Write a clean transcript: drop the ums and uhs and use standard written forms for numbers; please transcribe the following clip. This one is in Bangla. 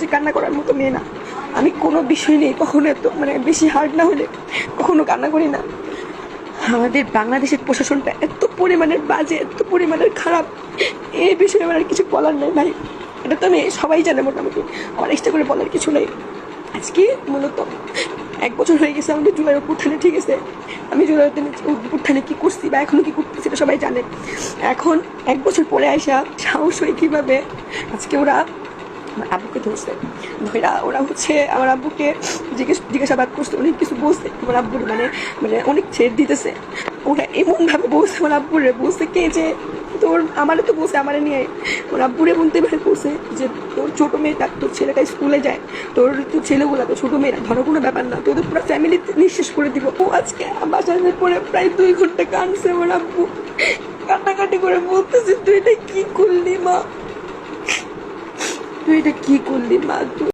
যে কান্না করার মতো মেয়ে না। আমি কোনো বিষয় নেই কখনো এত মানে বেশি হার্ড না হলে কখনো কান্না করি না। আমাদের বাংলাদেশের প্রশাসনটা এত পরিমাণের বাজে, এত পরিমাণের খারাপ, এই বিষয়ে আমার আর কিছু বলার নেই ভাই। এটা তো আমি সবাই জানে মোটামুটি, আমার এক্সট্রা করে বলার কিছু নেই। আজকে মূলত 1 বছর হয়ে গেছে আমাদের জুলাই অভ্যুত্থানে, ঠিক আছে? আমি জুলাই অভ্যুত্থানে কি করছি বা এখনো কি করতেছি সেটা সবাই জানে। এখন 1 বছর পরে আইসা সাহস হয়ে কীভাবে আজকে ওরা আমার আব্বুকে ধরছে, ধরা ওরা হচ্ছে আমার আব্বুকে জিজ্ঞাসাবাদ করছে, অনেক কিছু বলছে আমার আব্বুর, মানে মানে অনেক ছেড় দিতেছে। ওরা এমনভাবে বলছে আমার আব্বুরে, বলছে কে যে তোর আমারে তো বলছে আমারে নিয়ে ওর আব্বুরে বলতে পারে বলছে যে তোর ছোটো মেয়েটা, তোর ছেলেটা স্কুলে যায়, তোর ছেলেগুলা তো ছোটো মেয়েরা, ধরো কোনো ব্যাপার না, তোদের পুরো ফ্যামিলি নিঃশেষ করে দিব। ও আজকে বাসার পরে প্রায় 2 ঘন্টা কাঁদছে আমার আব্বু, কান্নাকাটি করে বলতেছে তুই এটা কি করলি মা, তুই এটা কি করলি মা।